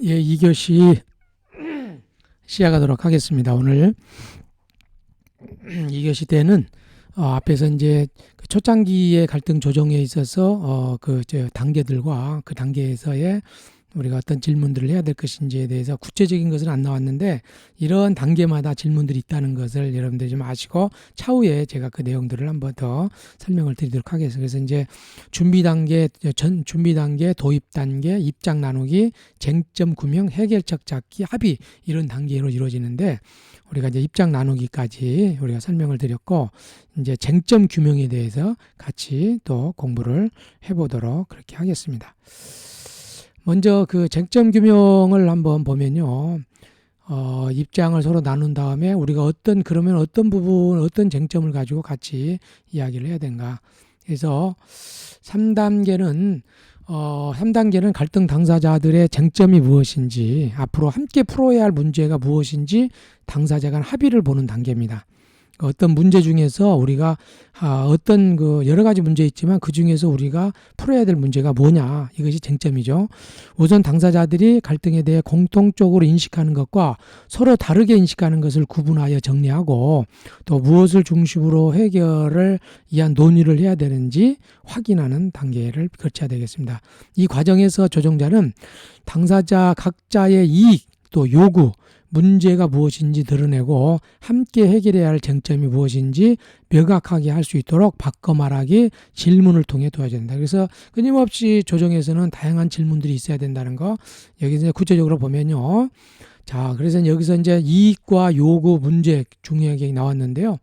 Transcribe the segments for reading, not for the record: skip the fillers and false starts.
예, 2교시 시작하도록 하겠습니다. 오늘 2교시 때는 앞에서 이제 그 초창기의 갈등 조정에 있어서 단계들과 그 단계에서의 우리가 어떤 질문들을 해야 될 것인지에 대해서 구체적인 것은 안 나왔는데 이런 단계마다 질문들이 있다는 것을 여러분들이 좀 아시고 차후에 제가 그 내용들을 한번 더 설명을 드리도록 하겠습니다. 그래서 이제 준비 단계, 도입 단계, 입장 나누기, 쟁점 규명, 해결책 찾기, 합의 이런 단계로 이루어지는데 우리가 이제 입장 나누기까지 우리가 설명을 드렸고 이제 쟁점 규명에 대해서 같이 또 공부를 해보도록 그렇게 하겠습니다. 먼저 그 쟁점 규명을 한번 보면요. 입장을 서로 나눈 다음에 우리가 어떤 부분, 어떤 쟁점을 가지고 같이 이야기를 해야 되는가. 그래서 3단계는 갈등 당사자들의 쟁점이 무엇인지, 앞으로 함께 풀어야 할 문제가 무엇인지 당사자 간 합의를 보는 단계입니다. 어떤 문제 중에서 우리가 어떤 여러 가지 문제 있지만 그 중에서 우리가 풀어야 될 문제가 뭐냐, 이것이 쟁점이죠. 우선 당사자들이 갈등에 대해 공통적으로 인식하는 것과 서로 다르게 인식하는 것을 구분하여 정리하고 또 무엇을 중심으로 해결을 위한 논의를 해야 되는지 확인하는 단계를 거쳐야 되겠습니다. 이 과정에서 조정자는 당사자 각자의 이익 또 요구, 문제가 무엇인지 드러내고 함께 해결해야 할 쟁점이 무엇인지 명확하게 할 수 있도록 바꿔 말하기 질문을 통해 도와줘야 된다. 그래서 끊임없이 조정에서는 다양한 질문들이 있어야 된다는 거 여기서 구체적으로 보면요. 자, 그래서 여기서 이제 이익과 요구, 문제 중요하게 나왔는데요.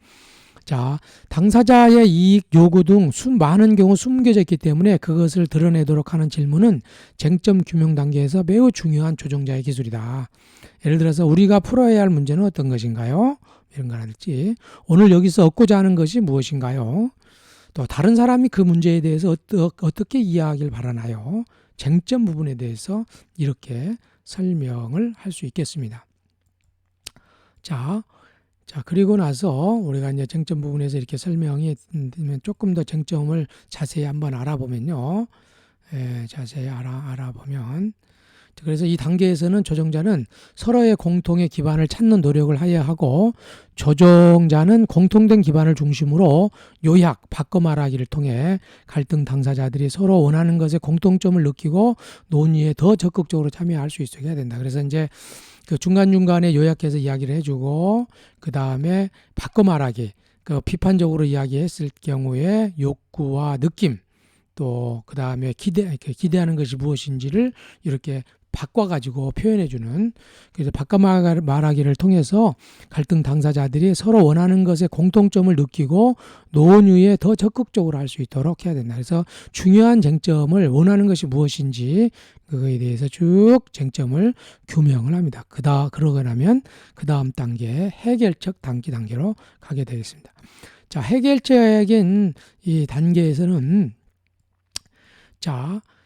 자, 당사자의 이익, 요구 등 많은 경우 숨겨져 있기 때문에 그것을 드러내도록 하는 질문은 쟁점 규명 단계에서 매우 중요한 조정자의 기술이다. 예를 들어서 우리가 풀어야 할 문제는 어떤 것인가요? 이런 거라든지 오늘 여기서 얻고자 하는 것이 무엇인가요? 또 다른 사람이 그 문제에 대해서 어떻게 이해하길 바라나요? 쟁점 부분에 대해서 이렇게 설명을 할 수 있겠습니다. 자, 그리고 나서 우리가 이제 쟁점 부분에서 이렇게 설명이 되면 조금 더 쟁점을 자세히 한번 알아보면요. 자세히 알아보면. 그래서 이 단계에서는 조정자는 서로의 공통의 기반을 찾는 노력을 해야 하고 조정자는 공통된 기반을 중심으로 요약, 바꿔 말하기를 통해 갈등 당사자들이 서로 원하는 것에 공통점을 느끼고 논의에 더 적극적으로 참여할 수 있게 해야 된다. 그래서 이제 그 중간중간에 요약해서 이야기를 해주고 그 다음에 바꿔 말하기, 그 비판적으로 이야기했을 경우에 욕구와 느낌 또 그 다음에 기대하는 것이 무엇인지를 이렇게 바꿔가지고 표현해주는, 그래서 바꿔 말하기를 통해서 갈등 당사자들이 서로 원하는 것에 공통점을 느끼고 논의에 더 적극적으로 할 수 있도록 해야 된다. 그래서 중요한 쟁점을 원하는 것이 무엇인지 그거에 대해서 쭉 쟁점을 규명을 합니다. 그러고 나면 그 다음 단계 해결책 단계로 가게 되겠습니다. 자, 해결책인 이 단계에서는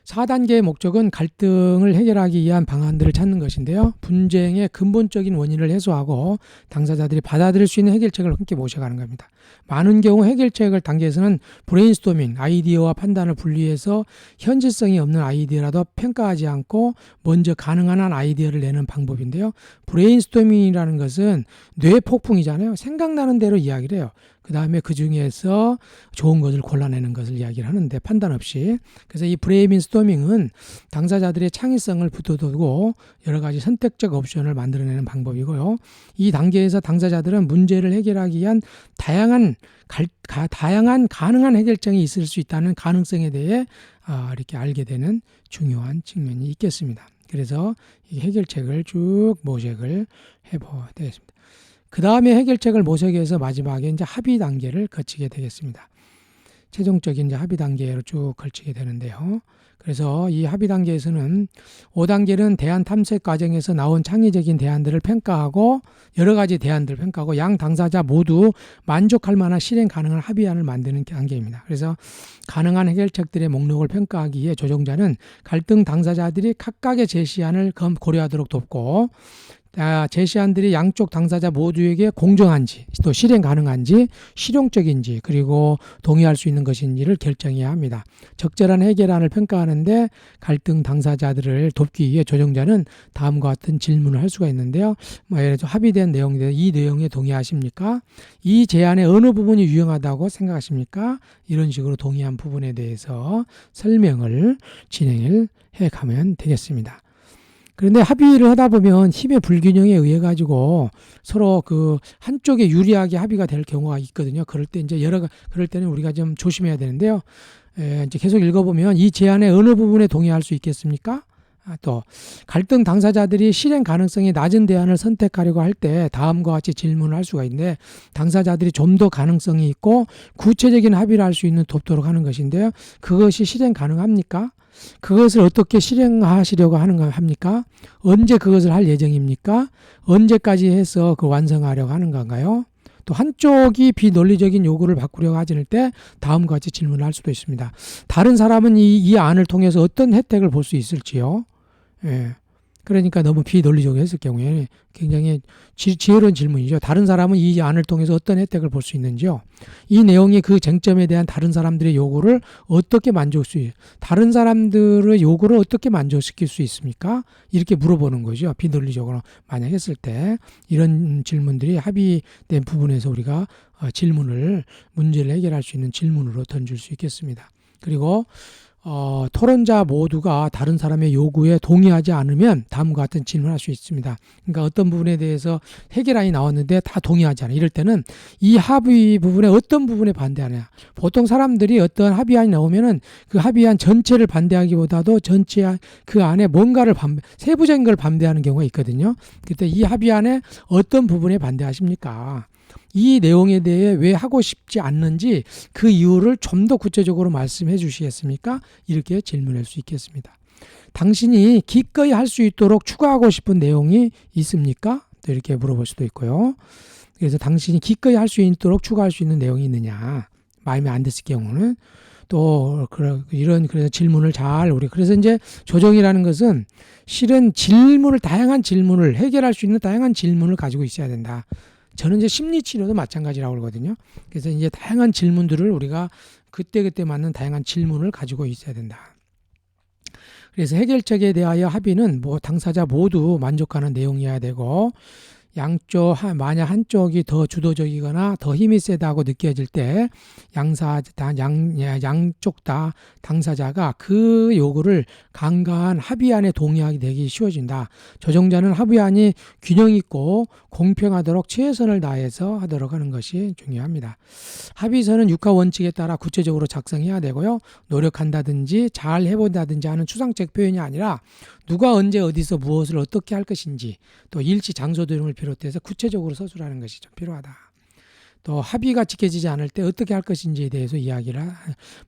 4단계의 목적은 갈등을 해결하기 위한 방안들을 찾는 것인데요. 분쟁의 근본적인 원인을 해소하고 당사자들이 받아들일 수 있는 해결책을 함께 모셔가는 겁니다. 많은 경우 해결책을 단계에서는 브레인스토밍, 아이디어와 판단을 분리해서 현실성이 없는 아이디어라도 평가하지 않고 먼저 가능한 한 아이디어를 내는 방법인데요. 브레인스토밍이라는 것은 뇌 폭풍이잖아요. 생각나는 대로 이야기를 해요. 그 다음에 그 중에서 좋은 것을 골라내는 것을 이야기를 하는데 판단 없이. 그래서 이 브레인스토밍은 당사자들의 창의성을 붙여두고 여러 가지 선택적 옵션을 만들어내는 방법이고요. 이 단계에서 당사자들은 문제를 해결하기 위한 다양한 가능한 해결책이 있을 수 있다는 가능성에 대해 이렇게 알게 되는 중요한 측면이 있겠습니다. 그래서 이 해결책을 쭉 모색을 해보야 되겠습니다. 그 다음에 해결책을 모색해서 마지막에 이제 합의 단계를 거치게 되겠습니다. 최종적인 이제 합의 단계로 쭉 걸치게 되는데요. 그래서 이 합의 단계에서는 5단계는 대안 탐색 과정에서 나온 창의적인 대안들을 평가하고 여러 가지 대안들을 평가하고 양 당사자 모두 만족할 만한 실행 가능한 합의안을 만드는 단계입니다. 그래서 가능한 해결책들의 목록을 평가하기 위해 조정자는 갈등 당사자들이 각각의 제시안을 고려하도록 돕고 제시안들이 양쪽 당사자 모두에게 공정한지, 또 실행 가능한지, 실용적인지, 그리고 동의할 수 있는 것인지를 결정해야 합니다. 적절한 해결안을 평가하는데 갈등 당사자들을 돕기 위해 조정자는 다음과 같은 질문을 할 수가 있는데요. 예를 들어 합의된 내용에 이 내용에 동의하십니까? 이 제안의 어느 부분이 유용하다고 생각하십니까? 이런 식으로 동의한 부분에 대해서 설명을 진행을 해 가면 되겠습니다. 그런데 합의를 하다 보면 힘의 불균형에 의해 가지고 서로 그 한쪽에 유리하게 합의가 될 경우가 있거든요. 그럴 때 이제 그럴 때는 우리가 좀 조심해야 되는데요. 이제 계속 읽어보면 이 제안의 어느 부분에 동의할 수 있겠습니까? 또 갈등 당사자들이 실행 가능성이 낮은 대안을 선택하려고 할 때 다음과 같이 질문을 할 수가 있는데, 당사자들이 좀 더 가능성이 있고 구체적인 합의를 할 수 있는 돕도록 하는 것인데요. 그것이 실행 가능합니까? 그것을 어떻게 실행하시려고 합니까? 언제 그것을 할 예정입니까? 언제까지 해서 그 완성하려고 하는 건가요? 또 한쪽이 비논리적인 요구를 바꾸려고 하지 않을 때 다음과 같이 질문을 할 수도 있습니다. 다른 사람은 이 안을 통해서 어떤 혜택을 볼 수 있을지요? 예. 그러니까 너무 비논리적으로 했을 경우에 굉장히 지혜로운 질문이죠. 다른 사람은 이 안을 통해서 어떤 혜택을 볼 수 있는지요? 이 내용이 그 쟁점에 대한 다른 사람들의 요구를 어떻게 다른 사람들의 요구를 어떻게 만족시킬 수 있습니까? 이렇게 물어보는 거죠. 비논리적으로 만약 했을 때 이런 질문들이 합의된 부분에서 우리가 문제를 해결할 수 있는 질문으로 던질 수 있겠습니다. 그리고 토론자 모두가 다른 사람의 요구에 동의하지 않으면 다음과 같은 질문을 할 수 있습니다. 그러니까 어떤 부분에 대해서 해결안이 나왔는데 다 동의하지 않아. 이럴 때는 이 합의 부분에 어떤 부분에 반대하냐. 보통 사람들이 어떤 합의안이 나오면은 그 합의안 전체를 반대하기보다도 전체 그 안에 뭔가를 세부적인 걸 반대하는 경우가 있거든요. 그때 이 합의안에 어떤 부분에 반대하십니까? 이 내용에 대해 왜 하고 싶지 않는지 그 이유를 좀 더 구체적으로 말씀해 주시겠습니까? 이렇게 질문할 수 있겠습니다. 당신이 기꺼이 할 수 있도록 추가하고 싶은 내용이 있습니까? 또 이렇게 물어볼 수도 있고요. 그래서 당신이 기꺼이 할 수 있도록 추가할 수 있는 내용이 있느냐, 마음에 안 드실 경우는 또 그래서 질문을 그래서 이제 조정이라는 것은 실은 다양한 질문을 해결할 수 있는 다양한 질문을 가지고 있어야 된다. 저는 이제 심리치료도 마찬가지라고 그러거든요. 그래서 이제 다양한 질문들을 우리가 그때그때 맞는 다양한 질문을 가지고 있어야 된다. 그래서 해결책에 대하여 합의는 당사자 모두 만족하는 내용이어야 되고, 만약 한쪽이 더 주도적이거나 더 힘이 세다고 느껴질 때 양쪽 다 당사자가 그 요구를 간과한 합의안에 동의하게 되기 쉬워진다. 조정자는 합의안이 균형 있고 공평하도록 최선을 다해서 하도록 하는 것이 중요합니다. 합의서는 육하 원칙에 따라 구체적으로 작성해야 되고요. 노력한다든지 잘 해본다든지 하는 추상적 표현이 아니라 누가 언제 어디서 무엇을 어떻게 할 것인지, 또 일시 장소 등을 비롯해서 구체적으로 서술하는 것이 좀 필요하다. 또 합의가 지켜지지 않을 때 어떻게 할 것인지에 대해서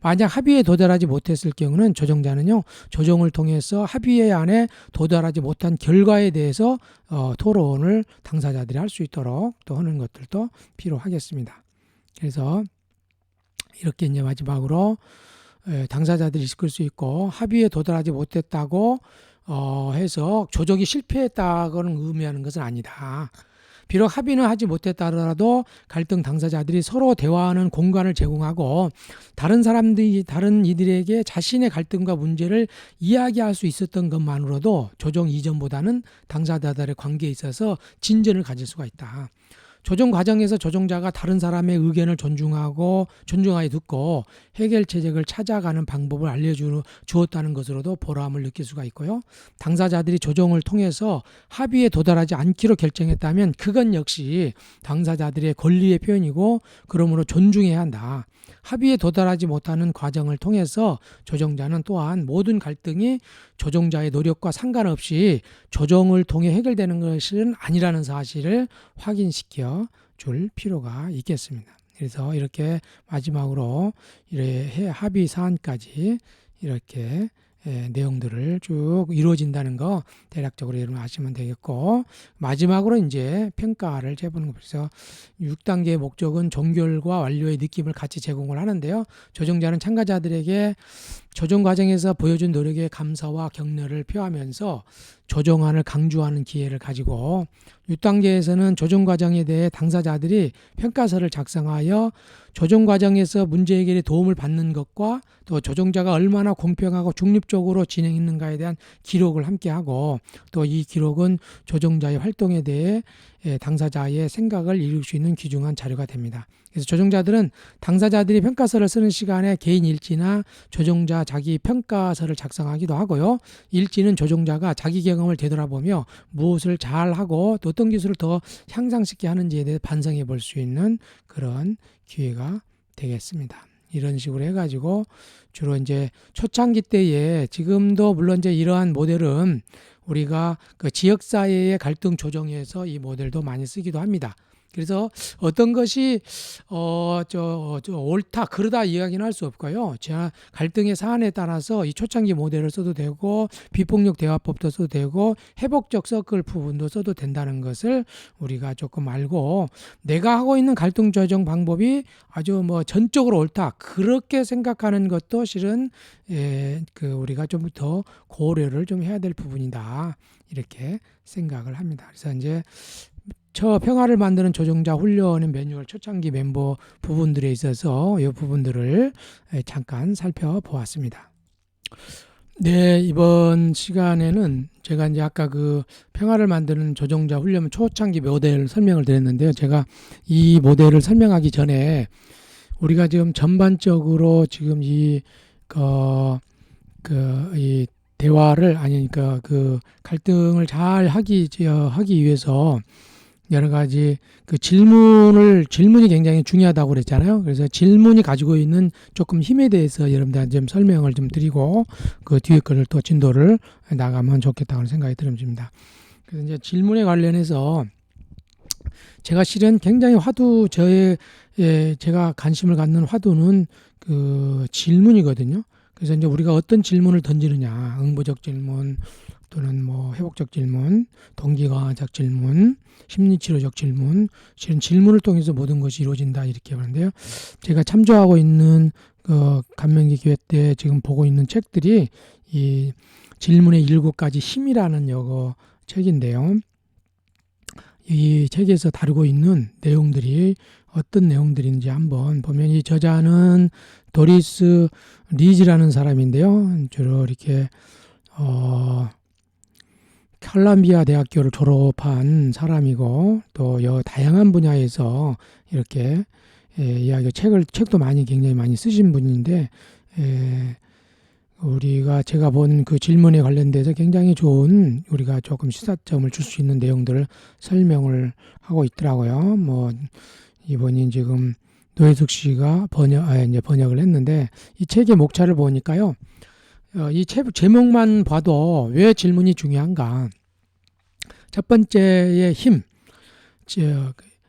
만약 합의에 도달하지 못했을 경우는 조정자는요, 조정을 통해서 합의의 안에 도달하지 못한 결과에 대해서 토론을 당사자들이 할 수 있도록 또 하는 것들도 필요하겠습니다. 그래서 이렇게 이제 마지막으로 당사자들이 이끌 수 있고, 합의에 도달하지 못했다고 해서 조정이 실패했다고는 의미하는 것은 아니다. 비록 합의는 하지 못했다 하더라도 갈등 당사자들이 서로 대화하는 공간을 제공하고 다른 이들에게 자신의 갈등과 문제를 이야기할 수 있었던 것만으로도 조정 이전보다는 당사자들의 관계에 있어서 진전을 가질 수가 있다. 조정 과정에서 조정자가 다른 사람의 의견을 존중하게 듣고 해결책을 찾아가는 방법을 알려주었다는 것으로도 보람을 느낄 수가 있고요. 당사자들이 조정을 통해서 합의에 도달하지 않기로 결정했다면 그건 역시 당사자들의 권리의 표현이고, 그러므로 존중해야 한다. 합의에 도달하지 못하는 과정을 통해서 조정자는 또한 모든 갈등이 조정자의 노력과 상관없이 조정을 통해 해결되는 것은 아니라는 사실을 확인시켜 줄 필요가 있겠습니다. 그래서 이렇게 마지막으로 합의 사안까지 이렇게 내용들을 쭉 이루어진다는 거 대략적으로 여러분 아시면 되겠고, 마지막으로 이제 평가를 해보는 거. 그래서 6단계의 목적은 종결과 완료의 느낌을 같이 제공을 하는데요. 조정자는 참가자들에게 조정 과정에서 보여준 노력에 감사와 격려를 표하면서 조정안을 강조하는 기회를 가지고 6단계에서는 조정 과정에 대해 당사자들이 평가서를 작성하여 조정 과정에서 문제 해결에 도움을 받는 것과 또 조정자가 얼마나 공평하고 중립적으로 진행했는가에 대한 기록을 함께 하고 또 이 기록은 조정자의 활동에 대해 당사자의 생각을 이룰 수 있는 귀중한 자료가 됩니다. 그래서 조정자들은 당사자들이 평가서를 쓰는 시간에 개인 일지나 조정자 자기 평가서를 작성하기도 하고요. 일지는 조정자가 자기 경험을 되돌아보며 무엇을 잘하고 또 어떤 기술을 더 향상시켜 하는지에 대해 반성해 볼 수 있는 그런 기회가 되겠습니다. 이런 식으로 해가지고 주로 이제 초창기 때에 지금도 물론 이제 이러한 모델은 우리가 그 지역사회의 갈등 조정에서 이 모델도 많이 쓰기도 합니다. 그래서 어떤 것이 옳다 그르다 이야기는 할 수 없고요. 제가 갈등의 사안에 따라서 이 초창기 모델을 써도 되고 비폭력 대화법도 써도 되고 회복적 서클 부분도 써도 된다는 것을 우리가 조금 알고 내가 하고 있는 갈등 조정 방법이 아주 뭐 전적으로 옳다 그렇게 생각하는 것도 실은 우리가 좀 더 고려를 좀 해야 될 부분이다 이렇게 생각을 합니다. 그래서 이제 평화를 만드는 조정자 훈련의 매뉴얼 초창기 멤버 부분들에 있어서 이 부분들을 잠깐 살펴보았습니다. 네, 이번 시간에는 제가 이제 아까 그 평화를 만드는 조정자 훈련 초창기 모델 설명을 드렸는데요. 제가 이 모델을 설명하기 전에 우리가 지금 전반적으로 지금 이 대화를 그 갈등을 잘 하기 위해서 여러 가지 그 질문이 굉장히 중요하다고 그랬잖아요. 그래서 질문이 가지고 있는 조금 힘에 대해서 여러분들한테 좀 설명을 좀 드리고 그 뒤에 거를 또 진도를 나가면 좋겠다고 생각이 들습니다. 그래서 이제 질문에 관련해서 제가 실은 굉장히 제가 관심을 갖는 화두는 그 질문이거든요. 그래서 이제 우리가 어떤 질문을 던지느냐, 응보적 질문 또는 뭐 회복적 질문, 동기강화적 질문, 심리치료적 질문, 실은 질문을 통해서 모든 것이 이루어진다 이렇게 하는데요. 제가 참조하고 있는 그 감명기 교회 때 지금 보고 있는 책들이 이 질문의 7가지 힘이라는 요거 책인데요. 이 책에서 다루고 있는 내용들이 어떤 내용들인지 한번 보면 이 저자는 도리스 리즈라는 사람인데요. 주로 이렇게 컬럼비아 대학교를 졸업한 사람이고 또 다양한 분야에서 이렇게 책도 굉장히 많이 쓰신 분인데 제가 본 그 질문에 관련돼서 굉장히 좋은 우리가 조금 시사점을 줄 수 있는 내용들을 설명을 하고 있더라고요. 뭐 이번이 지금 노혜숙 씨가 번역을 했는데 이 책의 목차를 보니까요. 이 책 제목만 봐도 왜 질문이 중요한가? 첫 번째의 힘.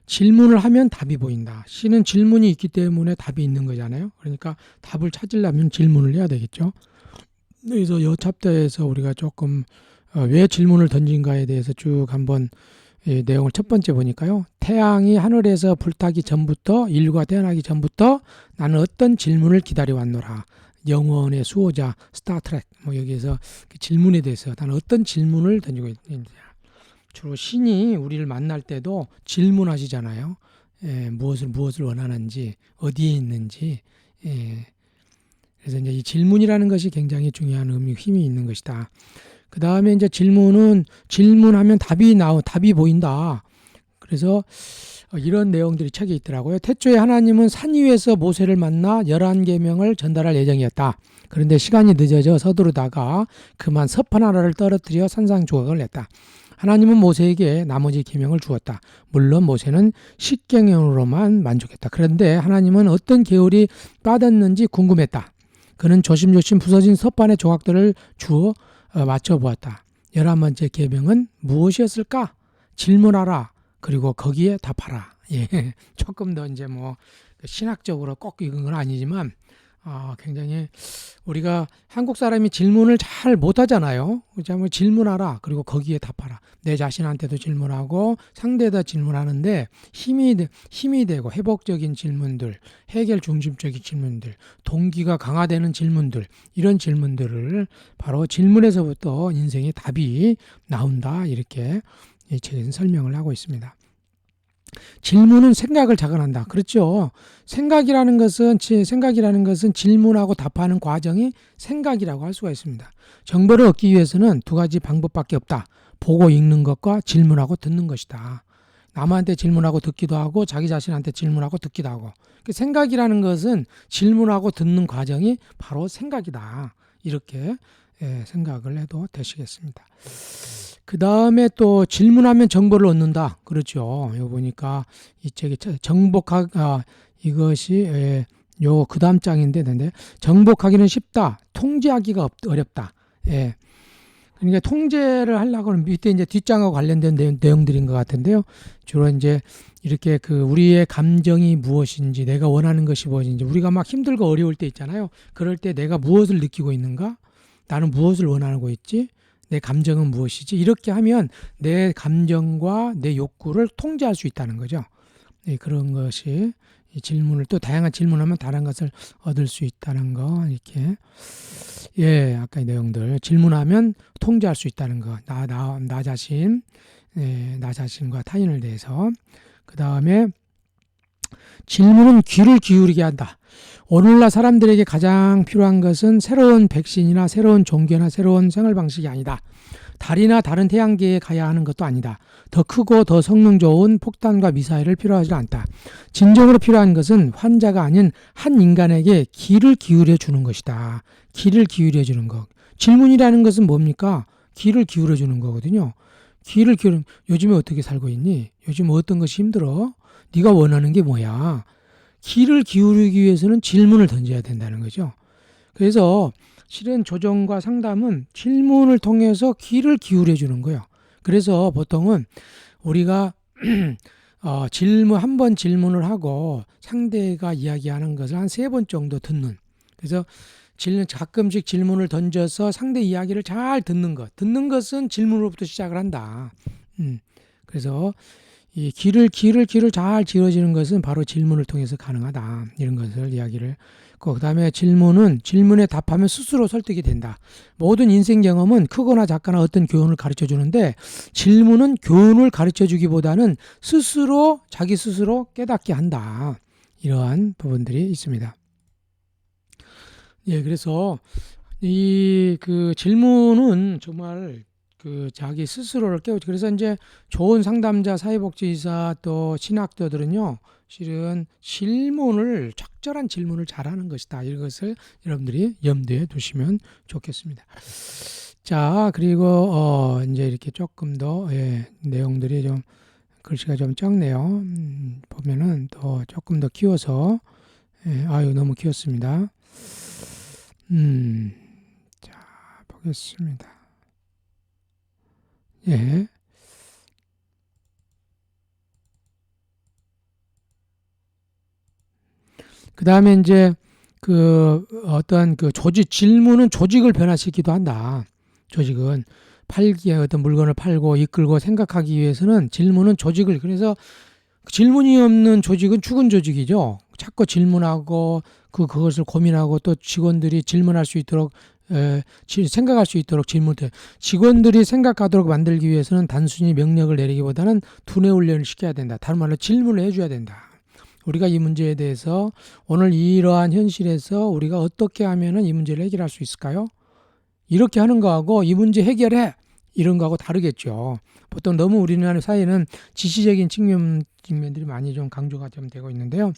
질문을 하면 답이 보인다. C는 질문이 있기 때문에 답이 있는 거잖아요. 그러니까 답을 찾으려면 질문을 해야 되겠죠. 그래서 이 챕터에서 우리가 조금 왜 질문을 던진가에 대해서 쭉 한번 내용을 첫 번째 보니까요. 태양이 하늘에서 불타기 전부터 인류가 태어나기 전부터 나는 어떤 질문을 기다려왔노라. 영원의 수호자 스타트랙 여기에서 그 질문에 대해서 나는 어떤 질문을 던지고 있느냐. 주로 신이 우리를 만날 때도 질문하시잖아요. 무엇을 원하는지 어디에 있는지. 그래서 이제 이 질문이라는 것이 굉장히 중요한 힘이 있는 것이다. 그 다음에 이제 질문하면 답이 보인다. 그래서 이런 내용들이 책에 있더라고요. 태초에 하나님은 산 위에서 모세를 만나 11계명을 전달할 예정이었다. 그런데 시간이 늦어져 서두르다가 그만 섭 하나를 떨어뜨려 산상조각을 냈다. 하나님은 모세에게 나머지 계명을 주었다. 물론 모세는 10계명으로만 만족했다. 그런데 하나님은 어떤 계율이 빠졌는지 궁금했다. 그는 조심조심 부서진 섭반의 조각들을 주어 맞춰보았다. 11번째 계명은 무엇이었을까? 질문하라. 그리고 거기에 답하라. 조금 더 이제 신학적으로 꼭 읽은 건 아니지만 굉장히 우리가 한국 사람이 질문을 잘 못하잖아요. 그죠? 뭐 질문하라. 그리고 거기에 답하라. 내 자신한테도 질문하고 상대에다 질문하는데 힘이 되고 회복적인 질문들, 해결 중심적인 질문들, 동기가 강화되는 질문들, 이런 질문들을 바로 질문에서부터 인생의 답이 나온다. 이렇게 이 책에서 설명을 하고 있습니다. 질문은 생각을 자극한다. 그렇죠. 생각이라는 것은 질문하고 답하는 과정이 생각이라고 할 수가 있습니다. 정보를 얻기 위해서는 두 가지 방법밖에 없다. 보고 읽는 것과 질문하고 듣는 것이다. 남한테 질문하고 듣기도 하고 자기 자신한테 질문하고 듣기도 하고. 생각이라는 것은 질문하고 듣는 과정이 바로 생각이다. 이렇게 생각을 해도 되시겠습니다. 그 다음에 또 질문하면 정보를 얻는다. 그렇죠. 여기 보니까 이 책이 이것이 요 그 다음 장인데, 정복하기는 쉽다. 통제하기가 어렵다. 예. 그러니까 통제를 하려고 하면 밑에 이제 뒷장하고 관련된 내용들인 것 같은데요. 주로 이제 이렇게 우리의 감정이 무엇인지, 내가 원하는 것이 무엇인지, 우리가 막 힘들고 어려울 때 있잖아요. 그럴 때 내가 무엇을 느끼고 있는가? 나는 무엇을 원하고 있지? 내 감정은 무엇이지? 이렇게 하면 내 감정과 내 욕구를 통제할 수 있다는 거죠. 네, 그런 것이 이 질문을 또 다양한 질문하면 다른 것을 얻을 수 있다는 거. 이렇게 아까 이 내용들 질문하면 통제할 수 있다는 거. 나 자신, 나 자신과 타인을 대해서. 그 다음에 질문은 귀를 기울이게 한다. 오늘날 사람들에게 가장 필요한 것은 새로운 백신이나 새로운 종교나 새로운 생활 방식이 아니다. 달이나 다른 태양계에 가야 하는 것도 아니다. 더 크고 더 성능 좋은 폭탄과 미사일을 필요하지 않다. 진정으로 필요한 것은 환자가 아닌 한 인간에게 귀를 기울여 주는 것이다. 귀를 기울여 주는 것. 질문이라는 것은 뭡니까? 귀를 기울여 주는 거거든요. 요즘에 어떻게 살고 있니? 요즘 어떤 것이 힘들어? 네가 원하는 게 뭐야? 귀를 기울이기 위해서는 질문을 던져야 된다는 거죠. 그래서 실은 조정과 상담은 질문을 통해서 귀를 기울여 주는 거예요. 그래서 보통은 우리가 한 번 질문을 하고 상대가 이야기하는 것을 한 3번 정도 듣는. 그래서 가끔씩 질문을 던져서 상대 이야기를 잘 듣는 것. 듣는 것은 질문으로부터 시작을 한다. 그래서 이 귀를 잘 기울여주는 것은 바로 질문을 통해서 가능하다. 이런 것을 이야기를. 그 다음에 질문에 답하면 스스로 설득이 된다. 모든 인생 경험은 크거나 작거나 어떤 교훈을 가르쳐 주는데 질문은 교훈을 가르쳐 주기보다는 자기 스스로 깨닫게 한다. 이러한 부분들이 있습니다. 그래서 이 질문은 정말 자기 스스로를 깨우치. 그래서 이제 좋은 상담자, 사회복지사 또 신학도들은요, 실은 적절한 질문을 잘하는 것이다. 이것을 여러분들이 염두에 두시면 좋겠습니다. 자, 그리고 이제 이렇게 조금 더 내용들이 좀 글씨가 좀 적네요. 보면은 더 조금 더 키워서 너무 키웠습니다. 자, 보겠습니다. 그 다음에 이제 어떤 질문은 조직을 변화시키기도 한다. 조직은 어떤 물건을 팔고 이끌고 생각하기 위해서는 질문은 그래서 질문이 없는 조직은 죽은 조직이죠. 자꾸 질문하고 그것을 고민하고 또 직원들이 질문할 수 있도록 생각할 수 있도록 직원들이 생각하도록 만들기 위해서는 단순히 명령을 내리기보다는 두뇌 훈련을 시켜야 된다. 다른 말로 질문을 해줘야 된다. 우리가 이 문제에 대해서 오늘 이러한 현실에서 우리가 어떻게 하면 이 문제를 해결할 수 있을까요? 이렇게 하는 거하고 이 문제 해결해 이런 거하고 다르겠죠. 보통 너무 우리나라 사회는 지시적인 측면들이 많이 좀 강조가 좀 되고 있는데요.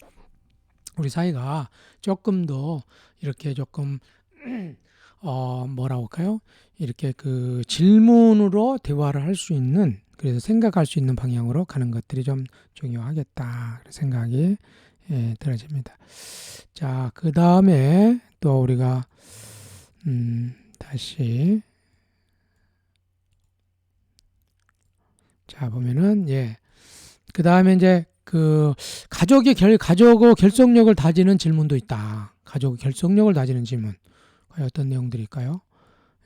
우리 사회가 조금 더 이렇게 조금 뭐라고 할까요? 이렇게 질문으로 대화를 할 수 있는, 그래서 생각할 수 있는 방향으로 가는 것들이 좀 중요하겠다 생각이 들어집니다. 자, 그 다음에 또 우리가 다시 자 보면은 그 다음에 이제 가족의 결속력을 다지는 질문도 있다. 가족의 결속력을 다지는 질문. 과연 어떤 내용들일까요?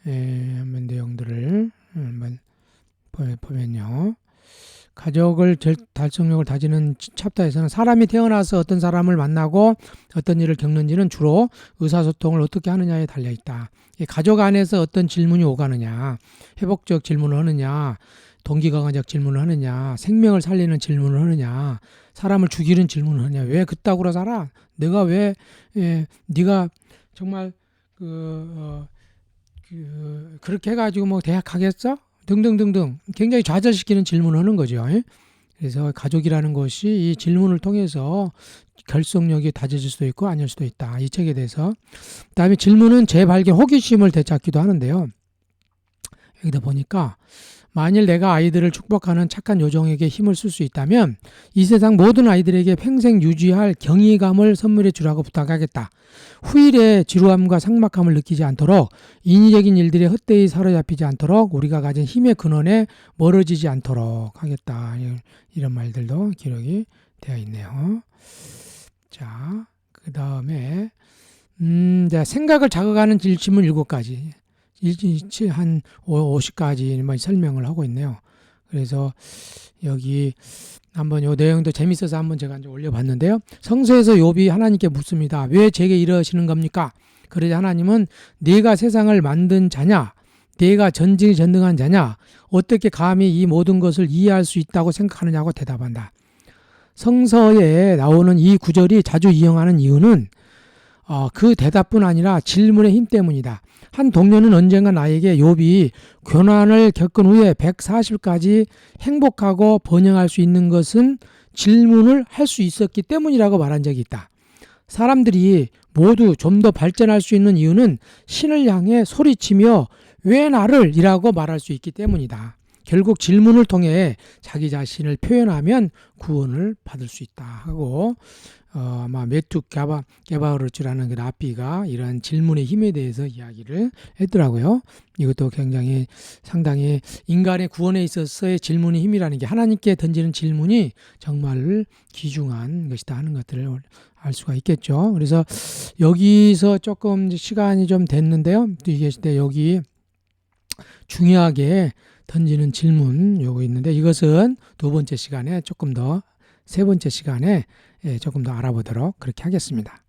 한번 내용들을 한번 보면요. 가족을 달성력을 다지는 챕터에서는 사람이 태어나서 어떤 사람을 만나고 어떤 일을 겪는지는 주로 의사소통을 어떻게 하느냐에 달려있다. 가족 안에서 어떤 질문이 오가느냐, 회복적 질문을 하느냐, 동기강화적 질문을 하느냐, 생명을 살리는 질문을 하느냐, 사람을 죽이는 질문을 하느냐, 왜 그따구로 살아? 내가 왜 네가 정말 그렇게 해가지고 뭐 대학 가겠어? 등등등등 굉장히 좌절시키는 질문을 하는 거죠. 그래서 가족이라는 것이 이 질문을 통해서 결속력이 다져질 수도 있고 아닐 수도 있다. 이 책에 대해서. 그다음에 질문은 재발견 호기심을 되찾기도 하는데요. 여기다 보니까 만일 내가 아이들을 축복하는 착한 요정에게 힘을 쓸 수 있다면 이 세상 모든 아이들에게 평생 유지할 경이감을 선물해 주라고 부탁하겠다. 후일에 지루함과 삭막함을 느끼지 않도록 인위적인 일들에 헛되이 사로잡히지 않도록 우리가 가진 힘의 근원에 멀어지지 않도록 하겠다. 이런 말들도 기록이 되어 있네요. 자, 그 다음에 생각을 자극하는 질문 7가지. 한 50가지만 설명을 하고 있네요. 그래서 여기 한번 요 내용도 재밌어서 한번 제가 이제 올려봤는데요. 성서에서 욥이 하나님께 묻습니다. 왜 제게 이러시는 겁니까? 그러자 하나님은 네가 세상을 만든 자냐? 네가 전지전능한 자냐? 어떻게 감히 이 모든 것을 이해할 수 있다고 생각하느냐고 대답한다. 성서에 나오는 이 구절이 자주 이용하는 이유는 그 대답뿐 아니라 질문의 힘 때문이다. 한 동료는 언젠가 나에게 욥이 고난을 겪은 후에 140까지 행복하고 번영할 수 있는 것은 질문을 할 수 있었기 때문이라고 말한 적이 있다. 사람들이 모두 좀 더 발전할 수 있는 이유는 신을 향해 소리치며 왜 나를? 이라고 말할 수 있기 때문이다. 결국 질문을 통해 자기 자신을 표현하면 구원을 받을 수 있다 하고 아마 메투 게바르츠라는 그 라비가 이러한 질문의 힘에 대해서 이야기를 했더라고요. 이것도 굉장히 상당히 인간의 구원에 있어서의 질문의 힘이라는 게 하나님께 던지는 질문이 정말 귀중한 것이다 하는 것들을 알 수가 있겠죠. 그래서 여기서 조금 시간이 좀 됐는데요. 이게 여기 중요하게 던지는 질문 요거 있는데 이것은 두 번째 시간에 조금 더 세 번째 시간에 조금 더 알아보도록 그렇게 하겠습니다.